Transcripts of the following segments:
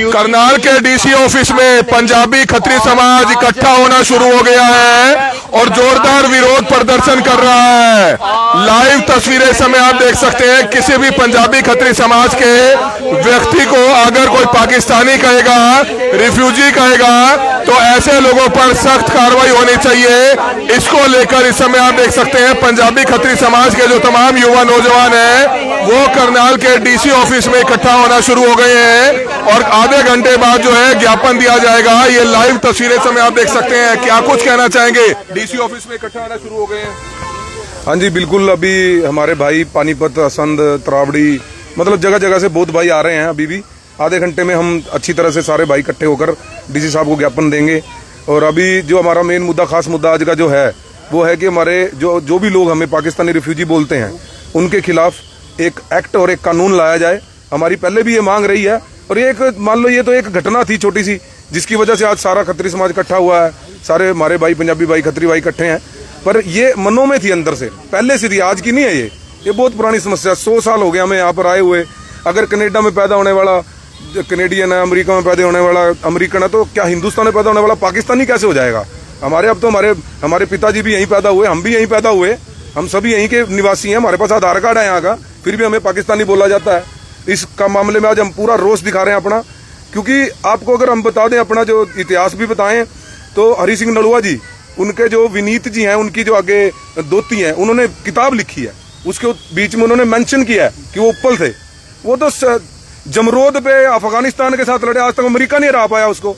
करनाल के DC office में पंजाबी खत्री समाज इकट्ठा होना शुरू हो गया है और जोरदार विरोध प्रदर्शन कर रहा है। लाइव तस्वीरें समय आप देख सकते हैं। किसी भी पंजाबी खत्री समाज के व्यक्ति को अगर कोई पाकिस्तानी कहेगा, रिफ्यूजी कहेगा, तो ऐसे लोगों पर सख्त कार्रवाई होनी चाहिए। इसको लेकर इस समय आप देख सकते हैं पंजाबी खत्री समाज के जो तमाम युवा नौजवान हैं वो करनाल के डीसी ऑफिस में इकट्ठा होना शुरू हो गए हैं और आधे घंटे बाद जो है ज्ञापन दिया जाएगा। ये लाइव तस्वीरें समय आप देख सकते हैं। क्या कुछ कहना चाहेंगे? डीसी ऑफिस में इकट्ठा होना शुरू हो गए हैं। हाँ जी बिल्कुल, अभी हमारे भाई पानीपत, असंध, त्रावड़ी, मतलब जगह जगह से बहुत भाई आ रहे हैं। अभी भी आधे घंटे में हम अच्छी तरह से सारे भाई इकट्ठे होकर डीसी साहब को ज्ञापन देंगे। और अभी जो हमारा मेन मुद्दा, खास मुद्दा आज का जो है वो है कि हमारे जो भी लोग हमें पाकिस्तानी रिफ्यूजी बोलते हैं उनके खिलाफ एक एक्ट और एक कानून लाया जाए। हमारी पहले भी ये मांग रही है और ये एक मान लो ये तो एक घटना थी छोटी सी जिसकी वजह से आज सारा खत्री समाज इकट्ठा हुआ है। सारे हमारे भाई पंजाबी भाई, खत्री भाई इकट्ठे हैं, पर ये मनों में थी, अंदर से पहले से थी, आज की नहीं है। ये बहुत पुरानी समस्या, 100 साल हो गया हमें यहाँ पर आए हुए। अगर कनेडा में पैदा होने वाला कनेडियन है, अमेरिका में पैदा होने वाला अमेरिकन है, तो क्या हिंदुस्तान में पैदा होने वाला पाकिस्तानी कैसे हो जाएगा? अब तो हमारे पिताजी भी यहीं पैदा हुए, हम भी यहीं पैदा हुए, हम सभी यहीं के निवासी हैं। हमारे पास आधार कार्ड है यहाँ का, फिर भी हमें पाकिस्तानी बोला जाता है। इसका मामले में आज हम पूरा रोष दिखा रहे हैं अपना, क्योंकि आपको अगर हम बता दें, अपना जो इतिहास भी बताएं, तो हरि सिंह नलुआ जी, उनके जो विनीत जी हैं, उनकी जो आगे दोती हैं, उन्होंने किताब लिखी है, उसके बीच में उन्होंने मेंशन किया है कि वो उप्पल थे। वो तो जमरोद पे अफगानिस्तान के साथ लड़े, आज तक अमेरिका नहीं हरा पाया उसको।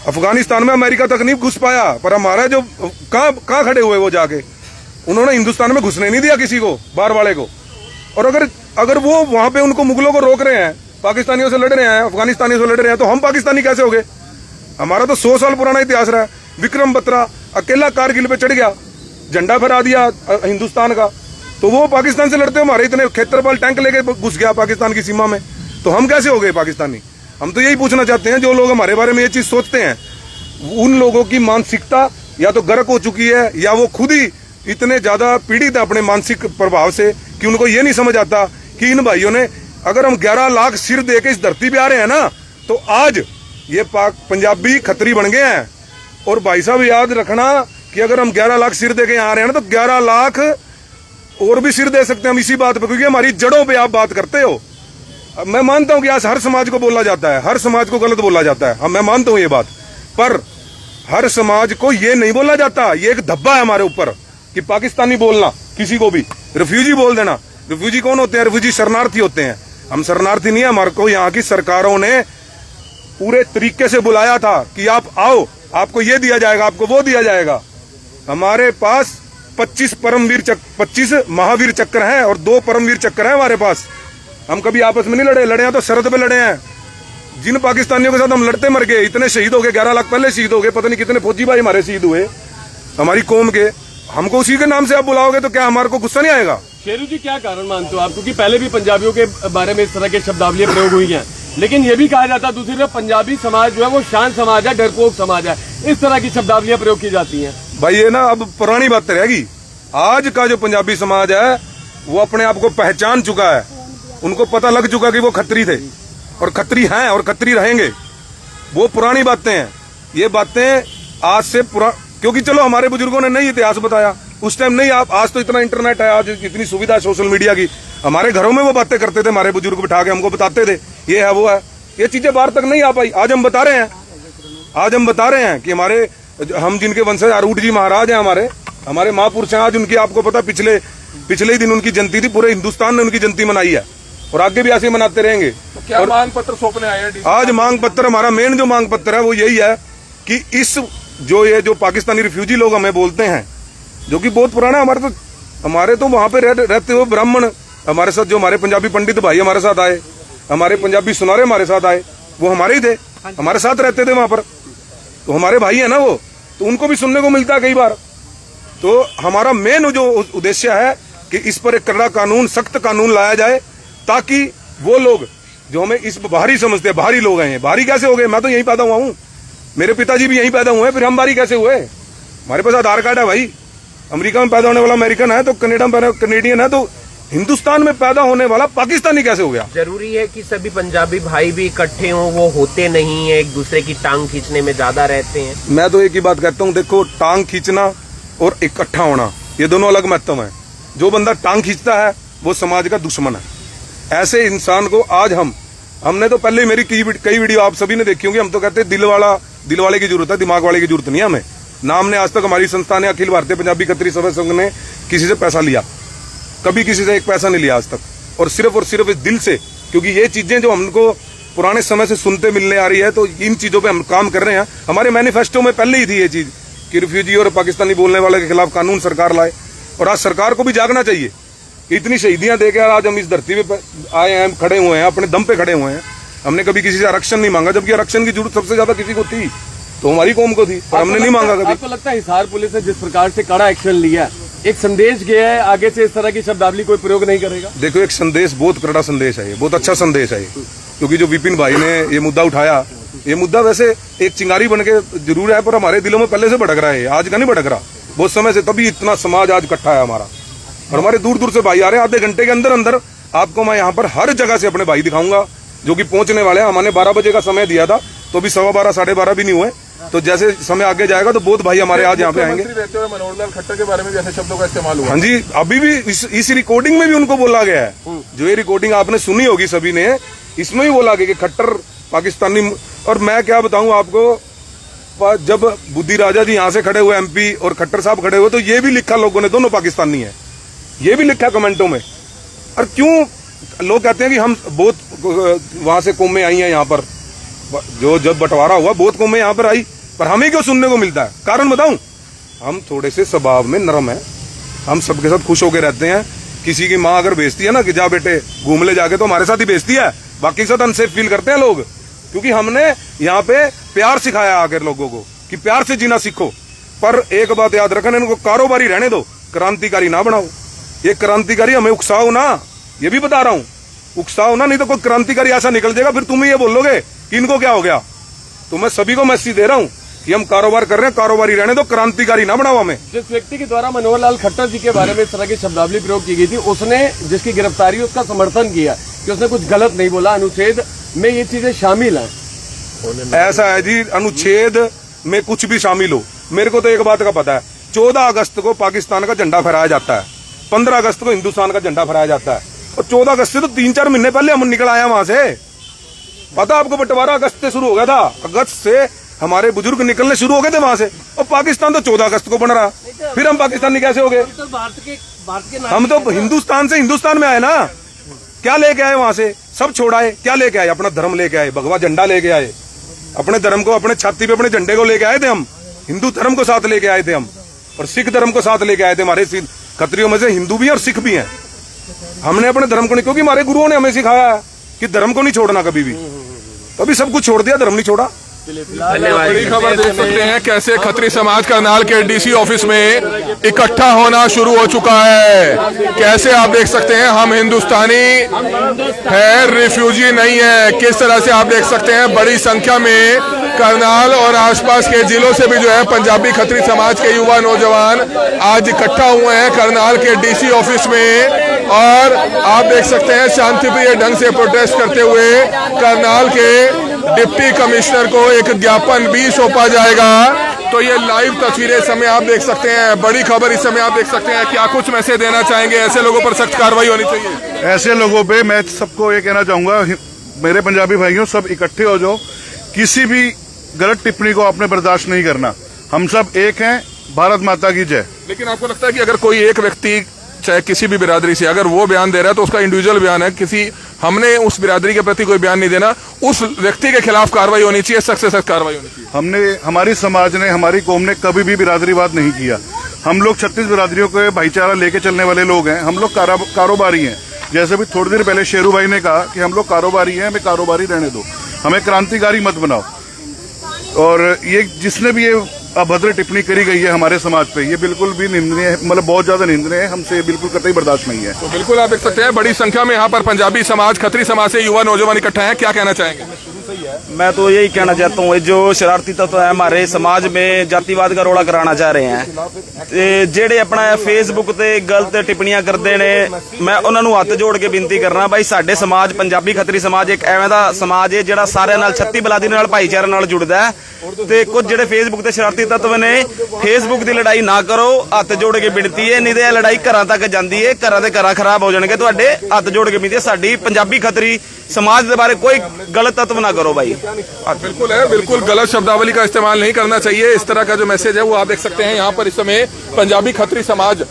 अफगानिस्तान में अमेरिका तक नहीं घुस पाया, पर हमारा जो कहाँ खड़े हुए वो जाके, उन्होंने हिंदुस्तान में घुसने नहीं दिया किसी को, बाहर वाले को। और अगर वो वहां पे उनको मुगलों को रोक रहे हैं, पाकिस्तानियों से लड़ रहे हैं, अफगानिस्तानियों से लड़ रहे हैं, तो हम पाकिस्तानी कैसे हो गए? हमारा तो 100 साल पुराना इतिहास रहा है। विक्रम बत्रा अकेला कारगिल पे चढ़ गया, झंडा फहरा दिया हिंदुस्तान का, तो वो पाकिस्तान से लड़ते हमारे इतने खेतरपाल टैंक लेके घुस गया पाकिस्तान की सीमा में, तो हम कैसे हो गए पाकिस्तानी? हम तो यही पूछना चाहते हैं, जो लोग हमारे बारे में ये चीज सोचते हैं, उन लोगों की मानसिकता या तो गर्क हो चुकी है या वो खुद ही इतने ज्यादा पीड़ित है अपने मानसिक प्रभाव से कि उनको ये नहीं समझ आता कि इन भाइयों ने, अगर हम 11 लाख सिर दे के इस धरती पे आ रहे हैं ना, तो आज ये पंजाबी खत्री बन गए हैं। और भाई साहब याद रखना कि अगर हम 11 लाख सिर दे के आ रहे हैं ना, तो 11 लाख और भी सिर दे सकते हैं हम इसी बात पे, क्योंकि हमारी जड़ों पे आप बात करते हो। मैं मानता हूं कि आज हर समाज को बोला जाता है, हर समाज को गलत बोला जाता है, मैं मानता हूं ये बात, पर हर समाज को ये नहीं बोला जाता। ये एक धब्बा है हमारे ऊपर कि पाकिस्तानी बोलना, किसी को भी रिफ्यूजी बोल देना। रिफ्यूजी कौन होते हैं? रिफ्यूजी शरणार्थी होते हैं। हम शरणार्थी नहीं है, हमारे को यहाँ की सरकारों ने पूरे तरीके से बुलाया था कि आप आओ, आपको ये दिया जाएगा, आपको वो दिया जाएगा। हमारे पास 25 महावीर चक्र हैं और 2 परमवीर चक्र हैं हमारे पास। हम कभी आपस में नहीं लड़े हैं तो सरहद पे लड़े हैं। जिन पाकिस्तानियों के साथ हम लड़ते मर गए, इतने शहीद हो गए, 11 लाख पहले शहीद हो गए, पता नहीं कितने फौजी भाई हमारे शहीद हुए हमारी कौम के। हमको उसी के नाम से आप बुलाओगे तो क्या हमारे को गुस्सा नहीं आएगा? शेरू जी, क्या कारण मानते हो आप? क्योंकि पहले भी पंजाबियों के बारे में इस तरह के शब्दावली प्रयोग हुई हैं, लेकिन ये भी कहा जाता है दूसरी तरफ पंजाबी समाज जो है वो शांत समाज है, डरपोक समाज है, इस तरह की शब्दावलियां प्रयोग की जाती हैं। भाई ये ना अब पुरानी बात रहेगी। आज का जो पंजाबी समाज है वो अपने आप को पहचान चुका है, उनको पता लग चुका कि वो खत्री थे और खत्री हैं और खत्री रहेंगे। वो पुरानी बातें हैं, ये बातें आज से क्योंकि चलो हमारे बुजुर्गों ने नहीं इतिहास बताया उस टाइम, नहीं आप आज तो इतना इंटरनेट है, आज इतनी सुविधा है सोशल मीडिया की। हमारे घरों में वो बातें करते थे, हमारे बुजुर्ग बिठा के हमको बताते थे ये है वो है। ये चीजें बाहर तक नहीं आ पाई। आज हम बता रहे हैं कि हम जिनके वंशज आरूढ़ जी महाराज हैं, हमारे महापुरुष हैं, आज उनकी आपको पता पिछले ही दिन उनकी जयंती थी। पूरे हिंदुस्तान ने उनकी जयंती मनाई है और आगे भी ऐसे मनाते रहेंगे। तो क्या मांग पत्र सौंपने आए हैं? आज मांग पत्र, हमारा मेन जो मांग पत्र है वो यही है कि ये जो पाकिस्तानी रिफ्यूजी लोग हमें बोलते हैं, जो कि बहुत पुराना, हमारे तो वहां पे रहते हुए ब्राह्मण हमारे साथ, जो हमारे पंजाबी पंडित भाई हमारे साथ आए, हमारे पंजाबी सुनारे हमारे साथ आए, वो हमारे ही थे, हमारे साथ रहते थे वहां पर, तो हमारे भाई है ना वो, तो उनको भी सुनने को मिलता है कई बार। तो हमारा मेन जो उद्देश्य है कि इस पर एक कड़ा कानून, सख्त कानून लाया जाए, ताकि वो लोग जो हमें इस बाहरी समझते हैं, बाहरी लोग हैं। बाहरी कैसे हो गए? मैं तो यहीं पैदा हुआ हूँ, मेरे पिताजी भी यहीं पैदा हुए, फिर हम बाहरी कैसे हुए? हमारे पास आधार कार्ड है भाई। अमेरिका में पैदा होने वाला अमेरिकन है, तो कनेडा में कनेडियन है, तो हिंदुस्तान में पैदा होने वाला पाकिस्तानी कैसे हो गया? जरूरी है कि सभी पंजाबी भाई भी इकट्ठे हों, वो होते नहीं है, एक दूसरे की टांग खींचने में ज्यादा रहते हैं। मैं तो एक ही बात कहता हूँ, देखो टांग खींचना और इकट्ठा होना ये दोनों अलग महत्व है। जो बंदा टांग खींचता है वो समाज का दुश्मन है। ऐसे इंसान को आज हमने तो पहले मेरी कई वीडियो आप सभी ने देखी होंगी। हम तो कहते हैं दिल वाले की जरूरत है, दिमाग वाले की जरूरत नहीं है हमें। ना हमने आज तक हमारी संस्था ने, अखिल भारतीय पंजाबी खत्री सभा संघ ने किसी से पैसा लिया, कभी किसी से एक पैसा नहीं लिया आज तक, और सिर्फ इस दिल से। क्योंकि ये चीजें जो हमको पुराने समय से सुनते मिलने आ रही है, तो इन चीजों पे हम काम कर रहे हैं। हमारे मैनिफेस्टो में पहले ही थी ये चीज कि रिफ्यूजी और पाकिस्तानी बोलने वाले के खिलाफ कानून सरकार लाए। और आज सरकार को भी जागना चाहिए कि इतनी शहीदियां देकर आज हम इस धरती पे आए हैं, खड़े हुए हैं, अपने दम पे खड़े हुए हैं। हमने कभी किसी से आरक्षण नहीं मांगा, जबकि आरक्षण की जरूरत सबसे ज्यादा किसी को थी तो हमारी कौम को थी, पर हमने नहीं मांगा कभी। आपको लगता है हिसार पुलिस ने जिस प्रकार से कड़ा एक्शन लिया, एक संदेश गया है, आगे से इस तरह की शब्दावली कोई प्रयोग नहीं करेगा? देखो, एक संदेश, बहुत कड़ा संदेश है ये, बहुत अच्छा संदेश है ये। क्योंकि जो विपिन भाई ने ये मुद्दा उठाया, ये मुद्दा वैसे एक चिंगारी बन के जरूर है, पर हमारे दिलों में पहले से भटक रहा है, आज का नहीं भटक रहा, बहुत समय से। तभी इतना समाज आज इकट्ठा है हमारा, और हमारे दूर दूर से भाई आ रहे हैं। आधे घंटे के अंदर अंदर आपको मैं यहाँ पर हर जगह से अपने भाई दिखाऊंगा जो कि पहुंचने वाले हैं। हमने 12 बजे का समय दिया था, तो अभी 12:15 साढ़े 12 भी नहीं हुए। तो जैसे समय आगे जाएगा तो बहुत भाई हमारे आज यहाँ पे आएंगे। मनोहर लाल खट्टर के बारे में जैसे शब्दों का इस्तेमाल हुआ, हाँ जी, अभी भी इस रिकॉर्डिंग में भी उनको बोला गया है। जो ये रिकॉर्डिंग आपने सुनी होगी सभी ने, इसमें भी बोला गया कि खट्टर पाकिस्तानी। और मैं क्या बताऊं आपको, जब बुद्धि राजा जी यहाँ से खड़े हुए MP और खट्टर साहब खड़े हुए, तो ये भी लिखा लोगों ने, दोनों पाकिस्तानी है, ये भी लिखा कमेंटों में। और क्यों लोग कहते हैं कि हम बहुत वहां से कौमें आई हैं यहाँ पर, जो जब बंटवारा हुआ बहुत कौमें यहाँ पर आई, पर हमें क्यों सुनने को मिलता है? कारण बताऊं, हम थोड़े से स्वभाव में नरम है, हम सबके साथ खुश होकर रहते हैं। किसी की माँ अगर बेचती है ना कि जा बेटे घूम ले जाके, तो हमारे साथ ही बेचती है, बाकी के साथ अनसेफ फील करते हैं लोग। क्योंकि हमने यहाँ पे प्यार सिखाया आकर लोगों को कि प्यार से जीना सीखो। पर एक बात याद रखना, इनको कारोबारी रहने दो, क्रांतिकारी ना बनाओ। ये क्रांतिकारी हमें उकसाओ ना, ये भी बता रहा हूँ, उकसाओ ना, नहीं तो कोई क्रांतिकारी ऐसा निकल जाएगा, फिर तुम ही ये बोलोगे कि इनको क्या हो गया। तो मैं सभी को मैसेज दे रहा हूँ कि हम कारोबार कर रहे हैं, कारोबारी रहने दो, क्रांतिकारी ना बनाओ हमें। जिस व्यक्ति के द्वारा मनोहर लाल खट्टर जी के बारे में इस तरह की शब्दावली प्रयोग की गई थी, उसने जिसकी गिरफ्तारी उसका समर्थन किया कि उसने कुछ गलत नहीं बोला, अनुच्छेद में ये चीजें शामिल हैं। ऐसा है जी, अनुच्छेद में कुछ भी शामिल हो, मेरे को तो एक बात का पता है, 14 अगस्त को पाकिस्तान का झंडा फहराया जाता है, 15 अगस्त को हिंदुस्तान का झंडा फहराया जाता है, और 14 अगस्त से तो 3-4 महीने पहले हम निकल आए वहां से। पता आपको, बंटवारा अगस्त से शुरू हो गया था, अगस्त से हमारे बुजुर्ग निकलने शुरू हो गए थे वहां से, और पाकिस्तान तो 14 अगस्त को बन रहा, फिर हम पाकिस्तानी कैसे हो गए? हम तो हिंदुस्तान से हिंदुस्तान में आए ना, क्या लेके आए वहां से? सब छोड़ाए, क्या लेके आए? अपना धर्म लेके आए, भगवा झंडा लेके आए, अपने धर्म को अपने छाती पे अपने झंडे को लेके आए थे हम, हिंदू धर्म को साथ लेके आए थे हम, और सिख धर्म को साथ लेके आए थे। हमारे खत्रियों में से हिंदू भी और सिख भी हैं। हमने अपने धर्म को नहीं, क्योंकि हमारे गुरुओं ने हमें सिखाया है कि धर्म को नहीं छोड़ना कभी भी, कभी सब कुछ छोड़ दिया, धर्म नहीं छोड़ा। बड़ी खबर देख सकते हैं कैसे खत्री समाज करनाल के DC ऑफिस में इकट्ठा होना शुरू हो चुका है। कैसे आप देख सकते हैं, हम हिंदुस्तानी है, रिफ्यूजी नहीं है। किस तरह से आप देख सकते हैं बड़ी संख्या में करनाल और आसपास के जिलों से भी जो है पंजाबी खत्री समाज के युवा नौजवान आज इकट्ठा हुए हैं करनाल के DC ऑफिस में, और आप देख सकते हैं शांतिप्रिय ढंग से प्रोटेस्ट करते हुए करनाल के डिप्टी कमिश्नर को एक ज्ञापन भी सौंपा जाएगा। तो ये लाइव तस्वीरें इस समय आप देख सकते हैं, बड़ी खबर इस समय आप देख सकते हैं। क्या कुछ मैसेज देना चाहेंगे? ऐसे लोगों पर सख्त कार्रवाई होनी चाहिए। ऐसे लोगों पे मैं सबको ये कहना चाहूंगा, मेरे पंजाबी भाइयों, सब इकट्ठे हो जाओ, किसी भी गलत टिप्पणी को आपने बर्दाश्त नहीं करना। हम सब एक हैं, भारत माता की जय। लेकिन आपको लगता है कि अगर कोई एक व्यक्ति चाहे किसी भी बिरादरी से अगर वो बयान दे रहा है तो उसका इंडिविजुअल बयान है, किसी हमने उस बिरादरी के प्रति कोई बयान नहीं देना, उस व्यक्ति के खिलाफ कार्रवाई होनी चाहिए, सख्त से सख्त कार्रवाई होनी चाहिए। हमने, हमारी समाज ने, हमारी कौम ने कभी भी बिरादरीवाद नहीं किया। हम लोग 36 बिरादरियों के भाईचारा लेके चलने वाले लोग हैं। हम लोग कारोबारी हैं। जैसे भी थोड़ी देर पहले शेरू भाई ने कहा कि हम लोग कारोबारी हैं, हमें कारोबारी रहने दो, हमें क्रांतिकारी मत बनाओ। और ये जिसने भी ये अभद्र टिप्पणी करी गई है हमारे समाज पे, ये बिल्कुल भी निंदनीय है, मतलब बहुत ज्यादा निंदनीय है, हमसे बिल्कुल कतई बर्दाश्त नहीं है। तो बिल्कुल आप देख सकते हैं बड़ी संख्या में यहाँ पर पंजाबी समाज, खत्री समाज से युवा नौजवान इकट्ठा हैं। क्या कहना चाहेंगे? मैं तो यही कहना चाहता हूँ, जो शरारती तत्व है हमारे समाज में जातिवाद का रोड़ा कराना चाह रहे हैं, जेड़े अपना फेसबुक ते गलत टिप्पणियां करते ने, मैं उन्होंने हथ जोड़ के बेनती करना भाई साडे समाज पंजाबी खत्तरी समाज एक एवें दा समाज है जिहड़ा सारे नाल 36 बलादी नाल भाईचारे नाल जुड़दा है। ते कुछ जेड़े फेसबुक ते शरारती तत्व ने, फेसबुक की लड़ाई ना करो, हथ जोड़ के बेनती है, नहीं तो लड़ाई घरां तक जांदी है, घरां दे घरां खराब हो जाणगे तुहाडे। हथ जोड़ के बेनती है, साडी पंजाबी खत्तरी समाज के बारे कोई गलत तत्व ना करो भाई। बिल्कुल है, बिल्कुल गलत शब्दावली का इस्तेमाल नहीं करना चाहिए। इस तरह का जो मैसेज है वो आप देख सकते हैं यहाँ पर इस समय पंजाबी खत्तरी समाज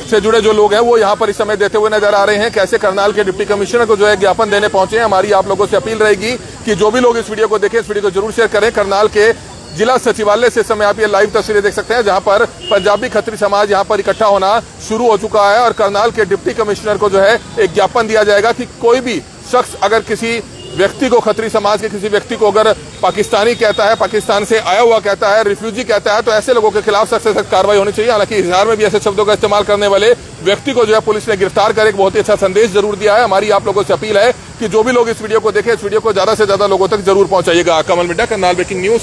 से जुड़े जो लोग हैं वो यहाँ पर इस समय देते हुए नजर आ रहे हैं। कैसे करनाल के डिप्टी कमिश्नर को जो है ज्ञापन देने पहुंचे हैं। हमारी आप लोगों से अपील रहेगी कि जो भी लोग इस वीडियो को देखें, इस वीडियो को जरूर शेयर करें। करनाल के जिला सचिवालय से समय आप ये लाइव तस्वीरें देख सकते हैं जहां पर पंजाबी खत्तरी समाज यहां पर इकट्ठा होना शुरू हो चुका है और करनाल के डिप्टी कमिश्नर को जो है एक ज्ञापन दिया जाएगा कि कोई भी शख्स अगर किसी व्यक्ति को, खत्तरी समाज के किसी व्यक्ति को अगर पाकिस्तानी कहता है, पाकिस्तान से आया हुआ कहता है, रिफ्यूजी कहता है, तो ऐसे लोगों के खिलाफ सख्त से सख्त कार्रवाई होनी चाहिए। हालांकि इजहार में भी ऐसे शब्दों का इस्तेमाल करने वाले व्यक्ति को जो है पुलिस ने गिरफ्तार कर एक बहुत ही अच्छा संदेश जरूर दिया है। हमारी आप लोगों से अपील है कि जो भी लोग इस वीडियो को देखें, इस वीडियो को ज्यादा से ज्यादा लोगों तक जरूर पहुंचाइएगा। कमल मिड्डा, करनाल ब्रेकिंग न्यूज।